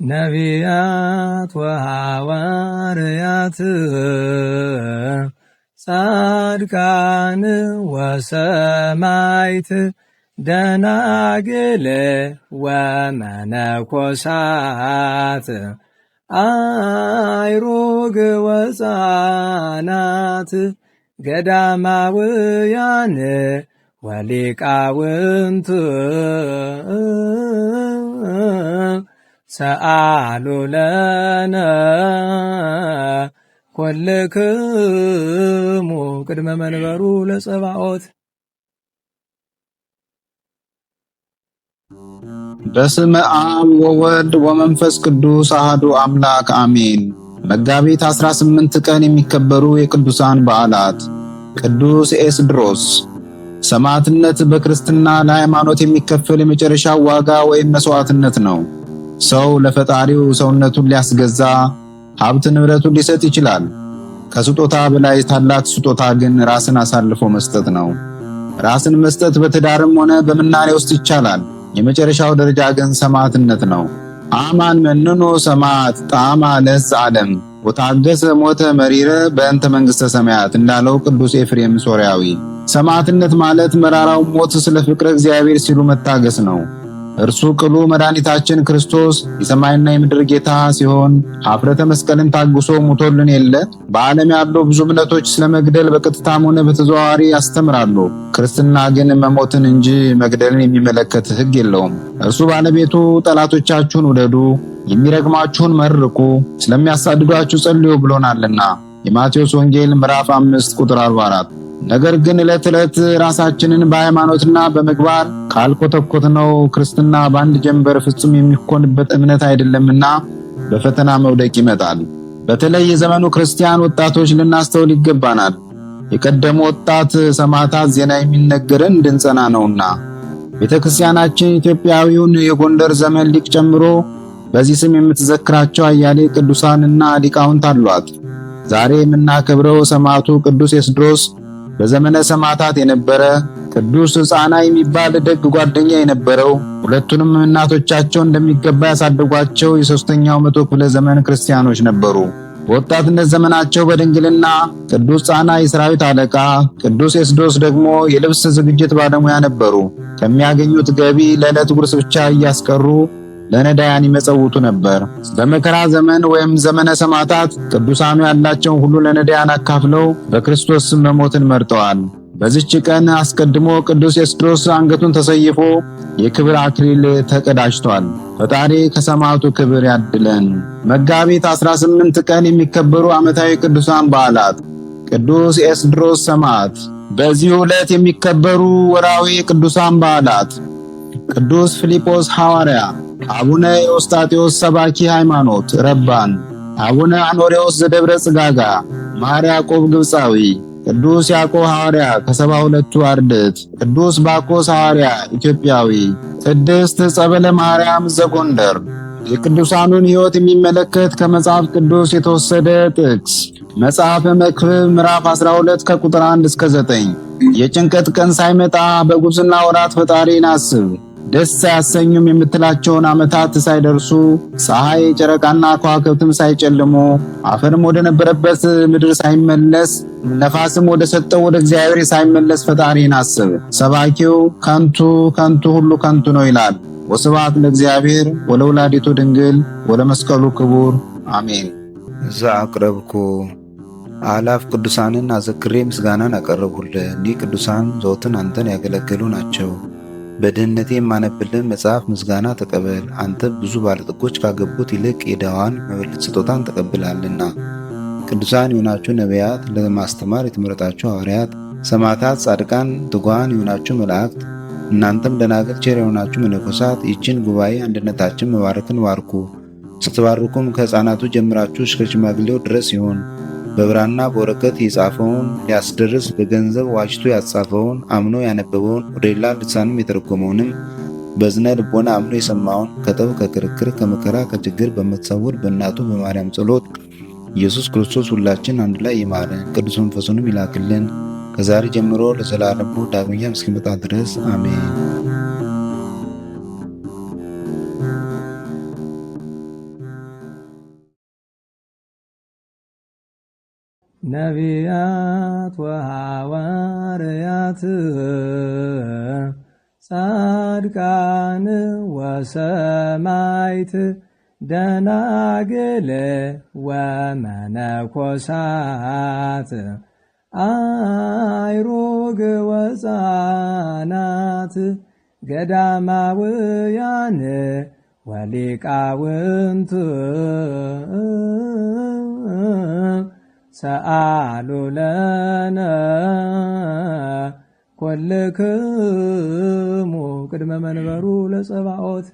ነቢያት ወሐዋርያት ጻድቃን ወሰማዕት ደናግል ወመነኮሳት አይሩግ ወሕፃናት ገዳማውያን ወሊቃውንት ሰአሉ ለነ ኩልክሙ ቅድመ መንበሩ ለጸባኦት። በስመ አብ ወወልድ ወመንፈስ ቅዱስ አሐዱ አምላክ አሜን። መጋቢት 18 ቀን የሚከበሩ የቅዱሳን በዓላት። ቅዱስ ኤስድሮስ። ሰማዕትነት በክርስትና ለሃይማኖት የሚከፈል የመጨረሻው ዋጋ ወይም መስዋዕትነት ነው። ሰው ለፈጣሪው ሰውነቱን ሊያስገዛ ሀብት ንብረቱን ሊሰጥ ይችላል። ከስጦታ በላይ ታላቅ ስጦታ ግን ራስን አሳልፎ መስጠት ነው። ራስን መስጠት በትዳርም ሆነ በምናኔ ውስጥ ይቻላል። የመጨረሻው ደረጃ ግን ሰማዕትነት ነው። አማን መንኖ ሰማዕት ጣዕማ ለሕዝብ ዓለም ወታገሰ ሞተ መሪረ በእንተ መንግሥተ ሰማያት እንዳለው ቅዱስ ኤፍሬም ሶርያዊ። ሰማዕትነት ማለት መራራው ሞት ስለ ፍቅረ እግዚአብሔር ሲሉ መታገስ ነው። እርሱ ቅሉ መድኃኒታችን ክርስቶስ የሰማይና የምድር ጌታ ሲሆን ኀፍረተ መስቀልን ታግሶ ሙቶልን የለ። በዓለም ያሉ ብዙ እምነቶች ስለ መግደል በቀጥታም ሆነ በተዘዋዋሪ ያስተምራሉ። ክርስትና ግን መሞትን እንጂ መግደልን የሚመለከት ሕግ የለውም። እርሱ ባለቤቱ ጠላቶቻችሁን ውደዱ፣ የሚረግማችሁን መርቁ፣ ስለሚያሳድዷችሁ ጸልዩ ብሎናልና የማቴዎስ ወንጌል ምዕራፍ 5 ቁጥር 44። ነገር ግን ዕለት ዕለት ራሳችንን በሃይማኖትና በምግባር ካልኮተኮትነው ክርስትና በአንድ ጀንበር ፍጹም የሚኮንበት እምነት አይደለምና በፈተና መውደቅ ይመጣል። በተለይ የዘመኑ ክርስቲያን ወጣቶች ልናስተውል ይገባናል። የቀደሙ ወጣት ሰማዕታት ዜና የሚነገረን እንድንጸና ነውና። ቤተክርስቲያናችን ኢትዮጵያዊውን የጎንደር ዘመን ሊቅ ጨምሮ በዚህ ስም የምትዘክራቸው አያሌ ቅዱሳንና ሊቃውንት አሏት። ዛሬ የምናከብረው ሰማዕቱ ቅዱስ ኤስድሮስ በዘመነ ሰማዕታት የነበረ ቅዱስ ሕፃና የሚባል ደግ ጓደኛ የነበረው ሁለቱንም እናቶቻቸው እንደሚገባ ያሳደጓቸው የ3ኛው መቶ ክፍለ ዘመን ክርስቲያኖች ነበሩ። በወጣትነት ዘመናቸው በድንግልና ቅዱስ ሕፃና የሰራዊት አለቃ፣ ቅዱስ ኤስድሮስ ደግሞ የልብስ ዝግጅት ባለሙያ ነበሩ። ከሚያገኙት ገቢ ለዕለት ጉርስ ብቻ እያስቀሩ ለነዳያን ይመጸውቱ ነበር። በመከራ ዘመን ወይም ዘመነ ሰማዕታት ቅዱሳኑ ያላቸውን ሁሉ ለነዳያን አካፍለው በክርስቶስ ስም መሞትን መርጠዋል። በዚች ቀን አስቀድሞ ቅዱስ ኤስድሮስ አንገቱን ተሰይፎ የክብር አክሊል ተቀዳጅቷል። ፈጣሪ ከሰማዕቱ ክብር ያድለን። መጋቢት 18 ቀን የሚከበሩ ዓመታዊ ቅዱሳን በዓላት። ቅዱስ ኤስድሮስ ሰማዕት። በዚህ ዕለት የሚከበሩ ወርሃዊ ቅዱሳን በዓላት። ቅዱስ ፊልጶስ ሐዋርያ፣ አቡነ ኤዎስጣቴዎስ ሰባኪ ሃይማኖት ረባን፣ አቡነ አኖሬዎስ ዘደብረ ጽጋጋ፣ ማር ያዕቆብ ግብፃዊ፣ ቅዱስ ያዕቆብ ሐዋርያ ከ72ቱ አርድእት፣ ቅዱስ ባኮስ ሐዋርያ ኢትዮጵያዊ፣ ቅድስት ጸበለ ማርያም ዘጎንደር። የቅዱሳኑን ሕይወት የሚመለከት ከመጽሐፍ ቅዱስ የተወሰደ ጥቅስ መጽሐፈ መክብብ ምዕራፍ 12 ከቁጥር 1 እስከ 9። የጭንቀት ቀን ሳይመጣ በጉብዝና ወራት ፈጣሪን አስብ። ደስ ሳያሰኙም የምትላቸውን ዓመታት ሳይደርሱ ፀሐይ፣ ጨረቃና ከዋክብትም ሳይጨልሙ አፈርም ወደ ነበረበት ምድር ሳይመለስ ነፋስም ወደ ሰጠው ወደ እግዚአብሔር ሳይመለስ ፈጣሪን አስብ። ሰባኪው ከንቱ ከንቱ ሁሉ ከንቱ ነው ይላል። ወስብሐት ለእግዚአብሔር ወለወላዲቱ ድንግል ወለመስቀሉ ክቡር አሜን። እዛ አቅረብኩ አላፍ ቅዱሳንን አዘክሬ ምስጋናን አቀረብሁልህ። እኒህ ቅዱሳን ዘወትር አንተን ያገለገሉ ናቸው። በድህነቴ የማነብልህ መጽሐፍ ምስጋና ተቀበል። አንተ ብዙ ባለጠጎች ካገቡት ይልቅ የድሃዋን መበለት ስጦታን ተቀብላልና። ቅዱሳን የሆናችሁ ነቢያት፣ ለማስተማር የተመረጣችሁ ሐዋርያት፣ ሰማዕታት፣ ጻድቃን፣ ትጉሃን የሆናችሁ መላእክት፣ እናንተም ደናግል ቸር የሆናችሁ መነኮሳት ይህችን ጉባኤ አንድነታችን መባረክን ባርኩ። ስትባርኩም ከሕፃናቱ ጀምራችሁ እስከ ሽማግሌው ድረስ ይሁን። በብራና በወረቀት የጻፈውን ሊያስደርስ በገንዘብ ዋጅቶ ያጻፈውን አምኖ ያነበበውን ወደ ሌላ ልሳንም የተረጎመውንም በዝነ ልቦና አምኖ የሰማውን ከጠብ ከክርክር ከመከራ ከችግር በምትሰውር በእናቱ በማርያም ጸሎት ኢየሱስ ክርስቶስ ሁላችን አንድ ላይ ይማረን፣ ቅዱስ መንፈሱንም ይላክልን ከዛሬ ጀምሮ ለዘላለሙ ዳግመኛ እስኪመጣ ድረስ አሜን። ነቢያት ወሐዋርያት ጻድቃን ወሰማይት ደናግል ወመነኮሳት አይሩግ ወሕፃናት ገዳማውያን ወሊቃውንት ሰአሉ ለነ ኩልክሙ ቅድመ መንበሩ ለጸባኦት